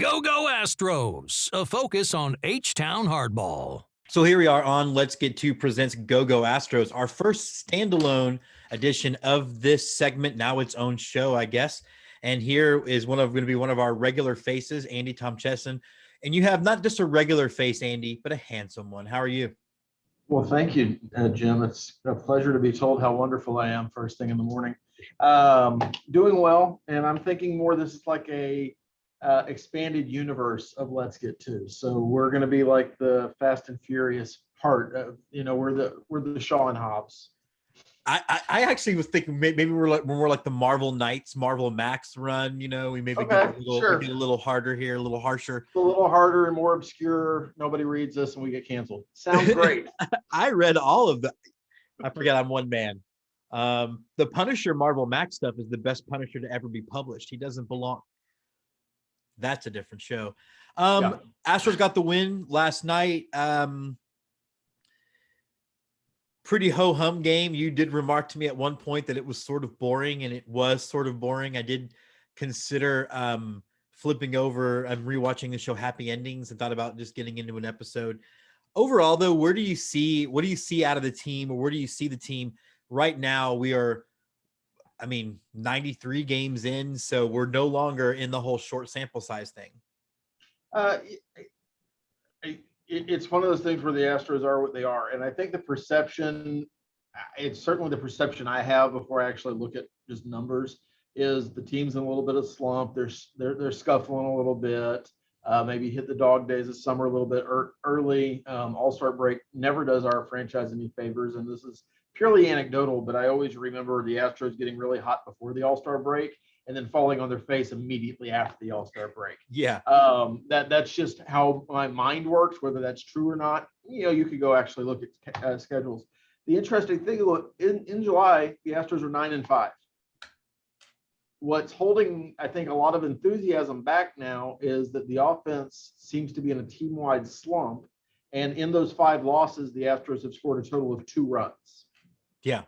Go Astros, a focus on H-Town hardball. So here we are on Let's Get To presents Go Astros, our first standalone edition of this segment, now its own show, I guess. And here is going to be one of our regular faces, Andy Tomcheson. And you have not just a regular face, Andy, but a handsome one. How are you? Well, thank you, Jim. It's a pleasure to be told how wonderful I am first thing in the morning. Doing well, and I'm thinking more this is like a expanded universe of Let's Get To. So we're going to be like the Fast and Furious part of, we're the Shaw and Hobbs. I actually was thinking maybe we're more like the Marvel Knights, Marvel Max run. We maybe get a little harder here, a little harsher, a little harder and more obscure. Nobody reads us, and we get canceled. Sounds great. I read all of that. I forget I'm one man. The Punisher Marvel Max stuff is the best Punisher to ever be published. He doesn't belong. That's a different show. Astros got the win last night. Pretty ho-hum game. You did remark to me at one point that it was sort of boring, and it was sort of boring. I did consider flipping over and rewatching the show Happy Endings and thought about just getting into an episode. Overall, though, what do you see out of the team, or where do you see the team right now? We are, 93 games in, so we're no longer in the whole short sample size thing. It's one of those things where the Astros are what they are. And I think the perception, it's certainly the perception I have before I actually look at just numbers, is the team's in a little bit of slump. They're scuffling a little bit, maybe hit the dog days of summer a little bit early. All-Star break never does our franchise any favors. And this is purely anecdotal, but I always remember the Astros getting really hot before the All-Star break and then falling on their face immediately after the All-Star break. Yeah. That's just how my mind works, whether that's true or not. You could go actually look at schedules. The interesting thing, look, in July, the Astros are 9-5. What's holding, I think, a lot of enthusiasm back now is that the offense seems to be in a team-wide slump. And in those 5 losses, the Astros have scored a total of 2 runs. Yeah.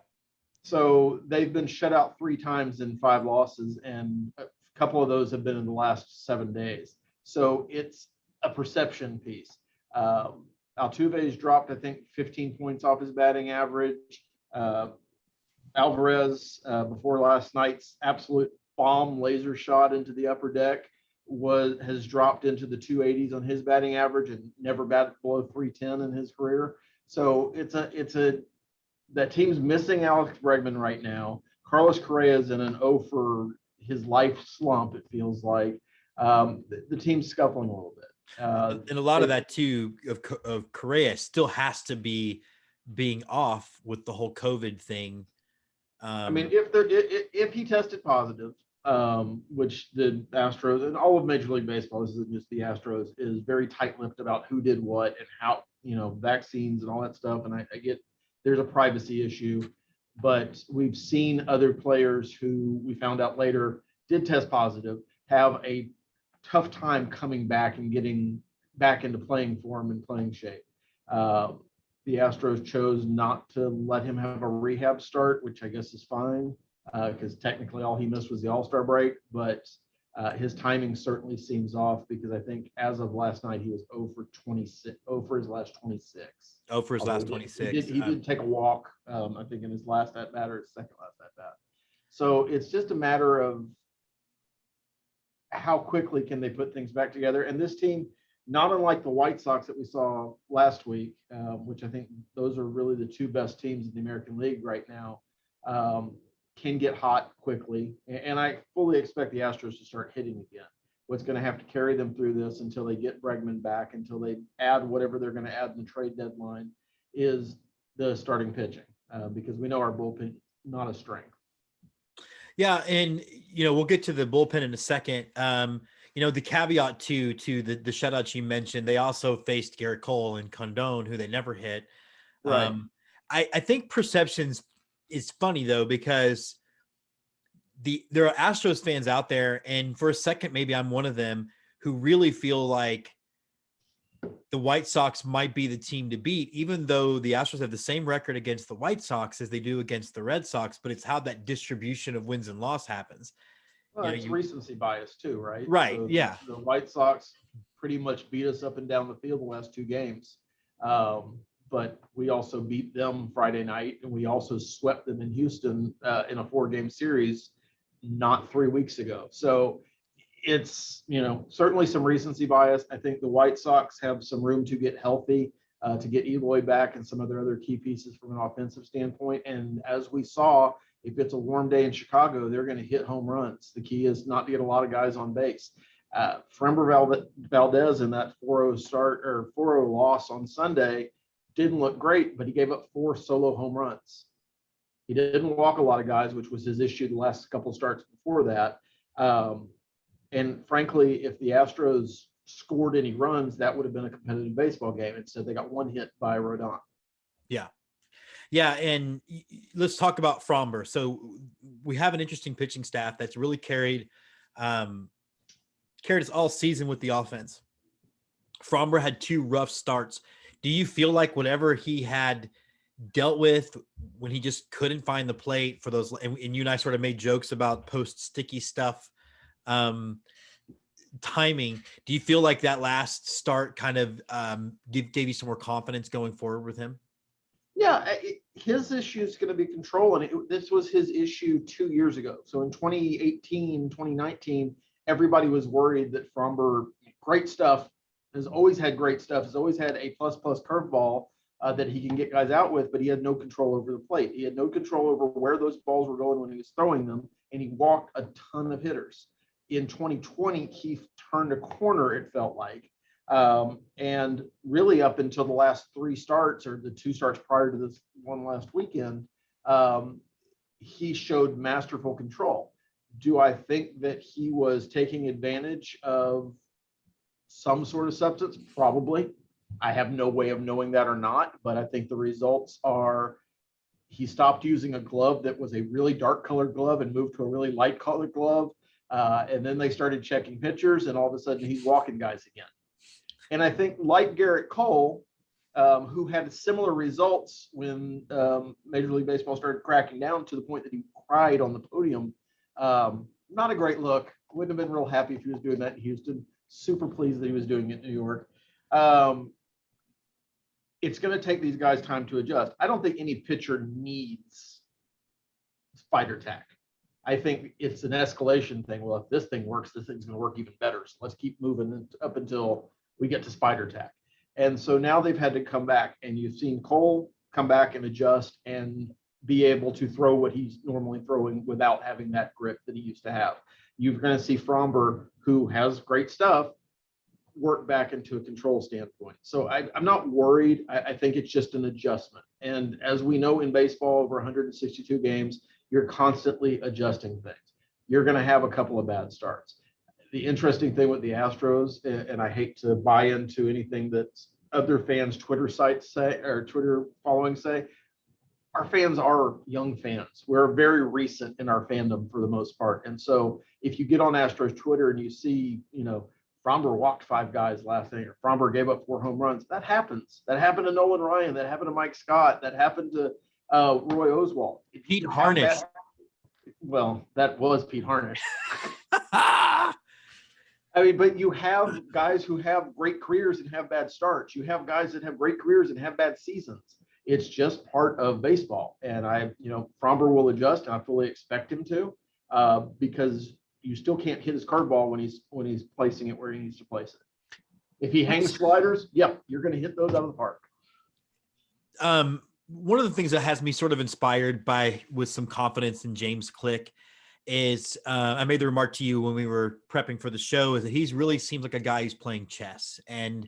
So they've been shut out 3 times in 5 losses, and a couple of those have been in the last 7 days. So it's a perception piece. Altuve's dropped, I think, 15 points off his batting average. Alvarez, before last night's absolute bomb laser shot into the upper deck, has dropped into the 280s on his batting average and never batted below 310 in his career. So that team's missing Alex Bregman right now. Carlos Correa is in an 0 for his life slump, it feels like. The team's scuffling a little bit. And a lot of that, too, of Correa still has to be being off with the whole COVID thing. If he tested positive, which the Astros and all of Major League Baseball, this isn't just the Astros, is very tight-lipped about who did what and how, vaccines and all that stuff. And I get there's a privacy issue, but we've seen other players who we found out later did test positive have a tough time coming back and getting back into playing form and playing shape. The Astros chose not to let him have a rehab start, which I guess is fine, because technically all he missed was the All-Star break, but his timing certainly seems off, because I think as of last night, he was 0 for 26, 0 for his last 26. 0 for his last 26. He did take a walk, I think, in his last at-bat or his second last at-bat. So it's just a matter of how quickly can they put things back together. And this team, not unlike the White Sox that we saw last week, which I think those are really the 2 best teams in the American League right now, can get hot quickly. And I fully expect the Astros to start hitting again. What's going to have to carry them through this until they get Bregman back, until they add whatever they're going to add in the trade deadline, is the starting pitching, because we know our bullpen not a strength. Yeah, and we'll get to the bullpen in a second. The caveat to the shutouts you mentioned, they also faced Garrett Cole and Condon, who they never hit. Right. I think perceptions is funny, though, because there are Astros fans out there, and for a second, maybe I'm one of them, who really feel like the White Sox might be the team to beat, even though the Astros have the same record against the White Sox as they do against the Red Sox, but it's how that distribution of wins and loss happens. Well, it's recency bias too, right? Right. So Yeah. the White Sox pretty much beat us up and down the field the last 2 games. But we also beat them Friday night, and we also swept them in Houston in a 4-game series not 3 weeks ago. So it's, certainly some recency bias. I think the White Sox have some room to get healthy, to get Eloy back and some of their other key pieces from an offensive standpoint. And as we saw, if it's a warm day in Chicago, they're going to hit home runs. The key is not to get a lot of guys on base. Framber Valdez in that 4-0 start or 4-0 loss on Sunday didn't look great, but he gave up 4 solo home runs. He didn't walk a lot of guys, which was his issue the last couple of starts before that. And frankly, if the Astros scored any runs, that would have been a competitive baseball game. Instead, they got 1 hit by Rodon. Yeah. Yeah. And let's talk about Fromber. So we have an interesting pitching staff that's really carried us all season with the offense. Fromber had 2 rough starts. Do you feel like whatever he had dealt with when he just couldn't find the plate for those, and you and I sort of made jokes about post sticky stuff, timing, do you feel like that last start kind of gave you some more confidence going forward with him? Yeah, his issue is going to be control, and this was his issue 2 years ago. So in 2018, 2019, everybody was worried that Fromber, great stuff, has always had great stuff, has always had a plus curveball that he can get guys out with, but he had no control over the plate. He had no control over where those balls were going when he was throwing them, and he walked a ton of hitters. In 2020, he turned a corner, it felt like. And really up until the last 3 starts or the 2 starts prior to this one last weekend, he showed masterful control. Do I think that he was taking advantage of some sort of substance? Probably. I have no way of knowing that or not, but I think the results are he stopped using a glove that was a really dark colored glove and moved to a really light colored glove. And then they started checking pitchers, and all of a sudden he's walking guys again. And I think like Garrett Cole, who had similar results when Major League Baseball started cracking down to the point that he cried on the podium. Not a great look. Wouldn't have been real happy if he was doing that in Houston. Super pleased that he was doing it in New York. It's going to take these guys time to adjust. I don't think any pitcher needs spider tack. I think it's an escalation thing. Well, if this thing works, this thing's going to work even better. So let's keep moving up until we get to spider tack. And so now they've had to come back, and you've seen Cole come back and adjust and be able to throw what he's normally throwing without having that grip that he used to have. You're going to see Fromber, who has great stuff, work back into a control standpoint. So I'm not worried. I think it's just an adjustment. And as we know in baseball, over 162 games, you're constantly adjusting things. You're going to have a couple of bad starts. The interesting thing with the Astros, and I hate to buy into anything that other fans' Twitter sites say or Twitter following say, our fans are young fans. We're very recent in our fandom for the most part. And so if you get on Astros Twitter and you see, Fromber walked 5 guys last night, or Fromber gave up 4 home runs, that happens. That happened to Nolan Ryan. That happened to Mike Scott. That happened to Roy Oswalt. Pete Harnish. Well, that was Pete Harnish. I mean, but you have guys who have great careers and have bad starts. You have guys that have great careers and have bad seasons. It's just part of baseball. And Fromber will adjust, and I fully expect him to, because you still can't hit his curveball when he's placing it where he needs to place it. If he hangs sliders, you're going to hit those out of the park. One of the things that has me sort of inspired with some confidence in James Click is I made the remark to you when we were prepping for the show, is that he's really seems like a guy who's playing chess and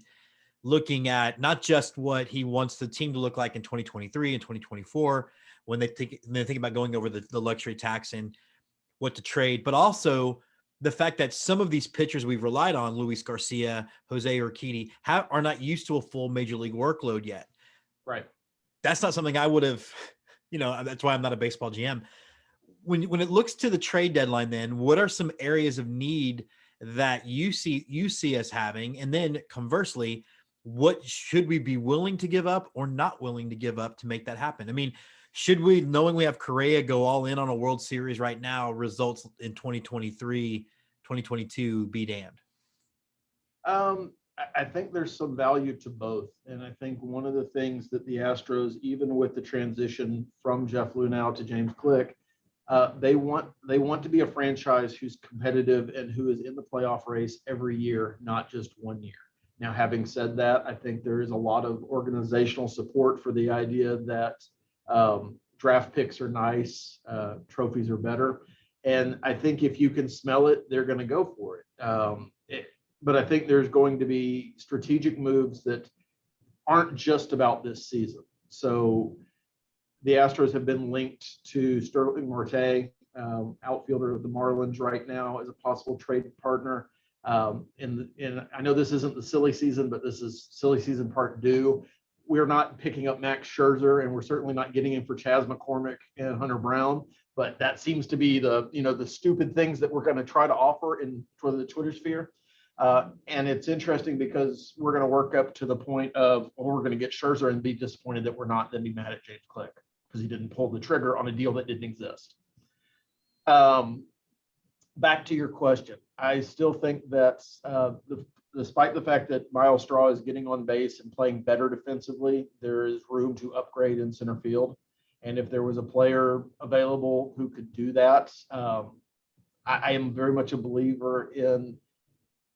looking at not just what he wants the team to look like in 2023 and 2024 when they think about going over the luxury tax and what to trade, but also the fact that some of these pitchers we've relied on, Luis Garcia, Jose Urquidy, are not used to a full major league workload yet. Right. That's not something I would have, that's why I'm not a baseball GM. When it looks to the trade deadline, then what are some areas of need that you see us having? And then conversely, what should we be willing to give up or not willing to give up to make that happen? I mean, Should we, knowing we have Correa, go all in on a World Series right now, results in 2023, 2022 be damned? I think there's some value to both. And I think one of the things that the Astros, even with the transition from Jeff Lunau to James Click, they want to be a franchise who's competitive and who is in the playoff race every year, not just one year. Now, having said that, I think there is a lot of organizational support for the idea that draft picks are nice, trophies are better. And I think if you can smell it, they're going to go for it. But I think there's going to be strategic moves that aren't just about this season. So the Astros have been linked to Sterling Marte, outfielder of the Marlins right now, as a possible trade partner. And I know this isn't the silly season, but this is silly season part due. We're not picking up Max Scherzer, and we're certainly not getting him for Chas McCormick and Hunter Brown. But that seems to be the stupid things that we're going to try to offer for the Twitter sphere. And it's interesting because we're going to work up to the point of, we're going to get Scherzer and be disappointed that we're not, then be mad at James Click because he didn't pull the trigger on a deal that didn't exist. Back to your question. I still think that despite the fact that Miles Straw is getting on base and playing better defensively, there is room to upgrade in center field. And if there was a player available who could do that, I am very much a believer in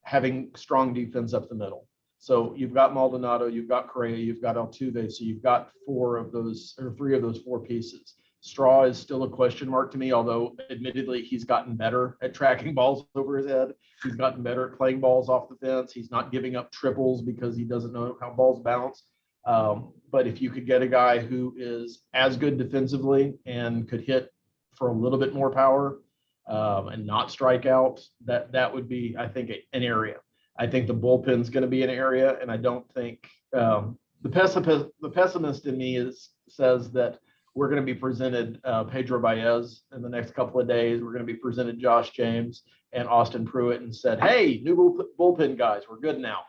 having strong defense up the middle. So you've got Maldonado, you've got Correa, you've got Altuve. So you've got three of those four pieces. Straw is still a question mark to me, although admittedly he's gotten better at tracking balls over his head. He's gotten better at playing balls off the fence. He's not giving up triples because he doesn't know how balls bounce. But if you could get a guy who is as good defensively and could hit for a little bit more power, and not strike out, that would be, I think, an area. I think the bullpen's going to be an area, and I don't think the pessimist in me says that we're going to be presented Pedro Baez in the next couple of days. We're going to be presented Josh James and Austin Pruitt and said, hey, new bullpen guys, we're good now.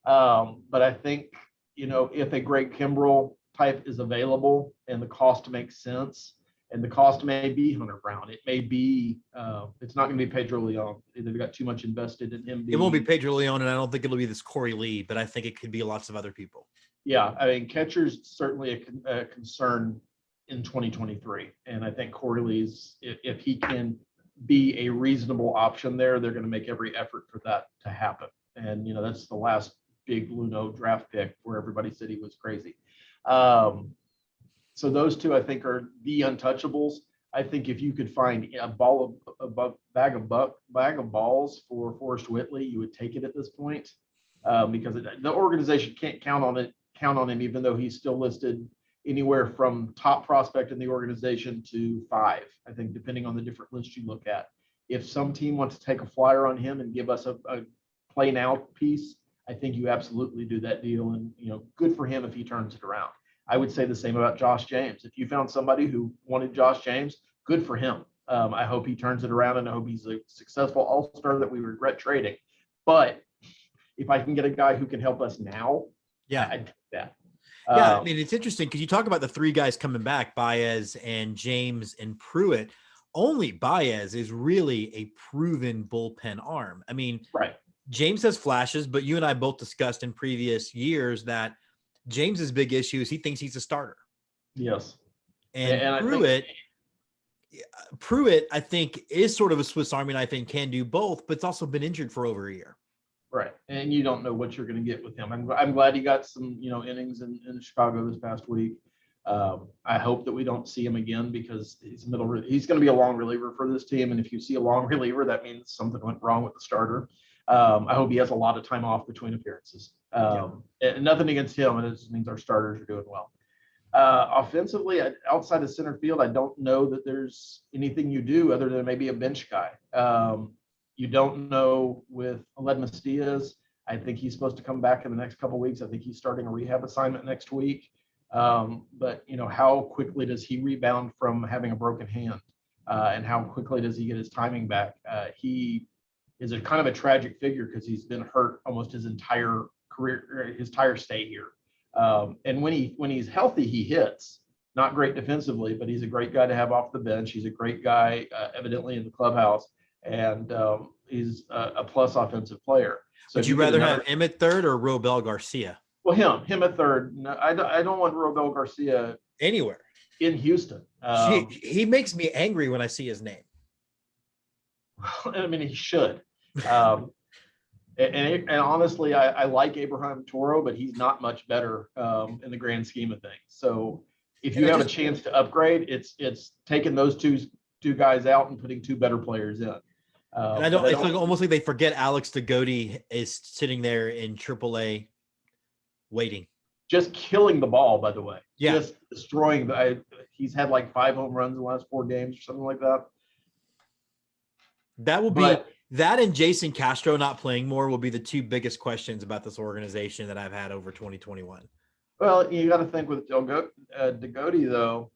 But I think, if a Greg Kimbrell type is available and the cost makes sense, and the cost may be Hunter Brown. It may be, it's not going to be Pedro Leon. They've got too much invested in him. It won't be Pedro Leon, and I don't think it'll be this Corey Lee, but I think it could be lots of other people. Yeah, I mean, catcher's certainly a concern in 2023. And I think Corey Lee's, if he can be a reasonable option there, they're going to make every effort for that to happen. And, that's the last big Luno draft pick where everybody said he was crazy. So those two, I think, are the untouchables. I think if you could find a bag of balls for Forrest Whitley, you would take it at this point, because the organization can't count on him, even though he's still listed anywhere from top prospect in the organization to 5. I think, depending on the different lists you look at. If some team wants to take a flyer on him and give us a play now piece, I think you absolutely do that deal, and good for him if he turns it around. I would say the same about Josh James. If you found somebody who wanted Josh James, good for him. I hope he turns it around, and I hope he's a successful all-star that we regret trading. But if I can get a guy who can help us now, I'd take that. Yeah, I mean, it's interesting because you talk about the 3 guys coming back, Baez and James and Pruitt. Only Baez is really a proven bullpen arm. I mean, right. James has flashes, but you and I both discussed in previous years that James's big issue is he thinks he's a starter. Yes. And Pruitt, I think, is sort of a Swiss Army knife and can do both, but it's also been injured for over a year. Right. And you don't know what you're going to get with him. I'm glad he got some, innings in Chicago this past week. I hope that we don't see him again because he's going to be a long reliever for this team. And if you see a long reliever, that means something went wrong with the starter. I hope he has a lot of time off between appearances. And nothing against him. It just means our starters are doing well. Offensively, outside of center field, I don't know that there's anything you do other than maybe a bench guy. You don't know with Aledmus Diaz. I think he's supposed to come back in the next couple of weeks. I think he's starting a rehab assignment next week. But how quickly does he rebound from having a broken hand? And how quickly does he get his timing back? He is a kind of a tragic figure because he's been hurt almost his entire career, his entire stay here. And when he's healthy, he hits. not great defensively, but he's a great guy to have off the bench. He's a great guy, evidently in the clubhouse, and he's a plus offensive player. So Would you rather have him at third or Robel Garcia? Well, him at third. No, I don't want Robel Garcia anywhere in Houston. He makes me angry when I see his name. I mean, he should. And honestly, I like Abraham Toro, but he's not much better in the grand scheme of things. So if you have a chance to upgrade, it's taking those two guys out and putting two better players in. And I don't. It's like almost like they forget Alex DeGote is sitting there in AAA, waiting, just killing the ball. By the way, yeah, just destroying. He's had like 5 home runs in the last 4 games or something like that. That will be that, and Jason Castro not playing more will be the 2 biggest questions about this organization that I've had over 2021. Well, you got to think with DeGote though.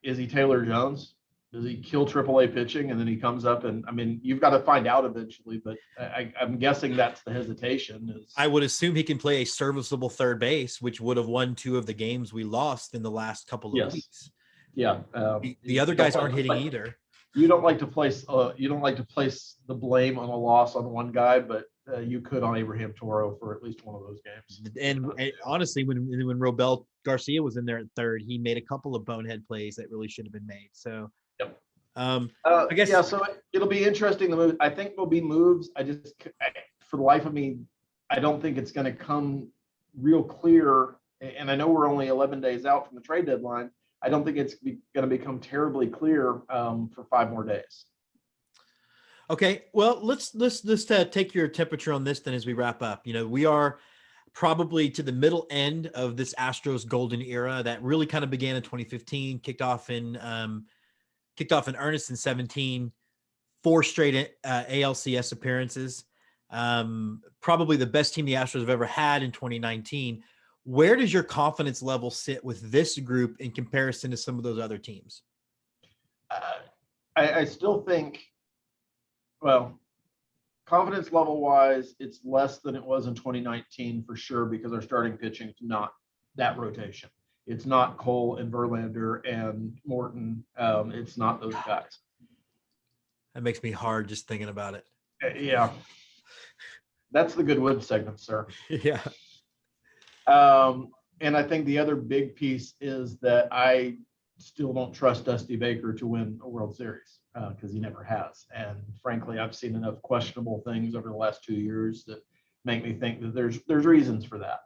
Is he Taylor Jones? Does he kill AAA pitching and then he comes up and I mean you've got to find out eventually, but I'm guessing that's the hesitation. I would assume he can play a serviceable third base, which would have won 2 of the games we lost in the last couple of weeks. Yeah, the other guys aren't hitting either. You don't like to place the blame on a loss on one guy, but you could on Abraham Toro for at least one of those games. And honestly, when Robel Garcia was in there at third, he made a couple of bonehead plays that really should have been made. So, yep. I guess So it'll be interesting. The move, I think, will be moves. For the life of me, I don't think it's going to come real clear. And I know we're only 11 days out from the trade deadline. I don't think it's going to become terribly clear for 5 more days. Okay, well, let's take your temperature on this then as we wrap up. We are probably to the middle end of this Astros golden era that really kind of began in 2015, kicked off in earnest in 17, 4 straight ALCS appearances. Probably the best team the Astros have ever had in 2019. Where does your confidence level sit with this group in comparison to some of those other teams? I still think, well, confidence level wise, it's less than it was in 2019 for sure, because our starting pitching is not that rotation. It's not Cole and Verlander and Morton. It's not those guys. That makes me hard just thinking about it. Yeah. That's the Goodwood segment, sir. Yeah. And I think the other big piece is that I still don't trust Dusty Baker to win a World Series because he never has. And frankly, I've seen enough questionable things over the last 2 years that make me think that there's reasons for that.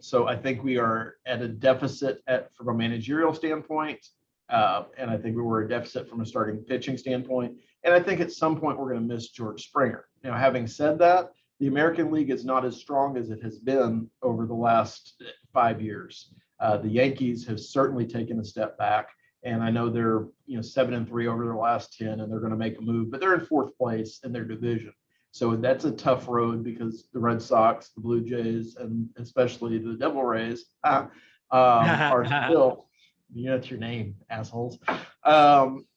So I think we are at a deficit from a managerial standpoint. And I think we were a deficit from a starting pitching standpoint. And I think at some point we're going to miss George Springer. Now, having said that, the American League is not as strong as it has been over the last 5 years. The Yankees have certainly taken a step back, and I know they're 7-3 over their last 10, and they're going to make a move, but they're in 4th place in their division. So that's a tough road because the Red Sox, the Blue Jays, and especially the Devil Rays are still. That's your name, assholes.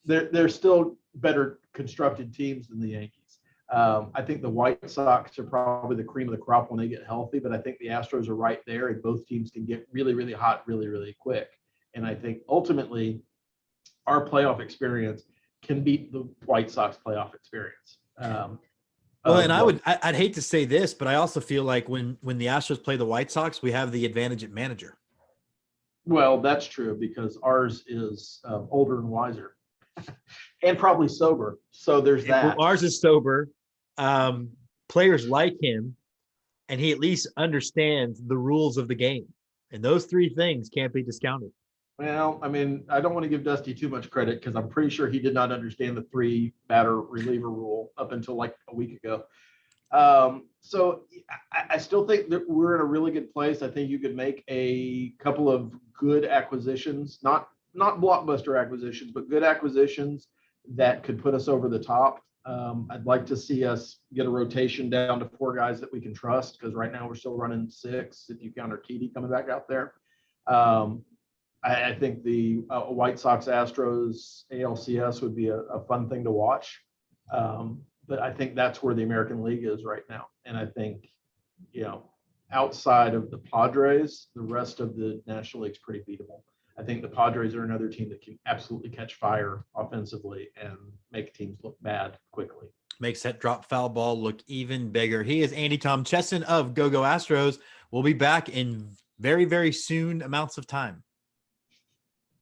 They're still better constructed teams than the Yankees. I think the White Sox are probably the cream of the crop when they get healthy, but I think the Astros are right there, and both teams can get really, really hot really, really quick. And I think ultimately our playoff experience can beat the White Sox playoff experience. And I'd hate to say this, but I also feel like when the Astros play the White Sox, we have the advantage at manager. Well, that's true because ours is older and wiser and probably sober. So there's that. Well, ours is sober. Players like him, and he at least understands the rules of the game. And those 3 things can't be discounted. Well, I mean, I don't want to give Dusty too much credit because I'm pretty sure he did not understand the 3 batter reliever rule up until like a week ago. So I still think that we're in a really good place. I think you could make a couple of good acquisitions, not blockbuster acquisitions, but good acquisitions that could put us over the top. I'd like to see us get a rotation down to 4 guys that we can trust, because right now we're still running 6 if you count Urquidy coming back out there. I think the White Sox Astros ALCS would be a fun thing to watch. But I think that's where the American League is right now. And I think, outside of the Padres, the rest of the National League is pretty beatable. I think the Padres are another team that can absolutely catch fire offensively and make teams look bad quickly. Makes that drop foul ball look even bigger. He is Andy Tom Chesson of Go Astros. We'll be back in very, very soon amounts of time.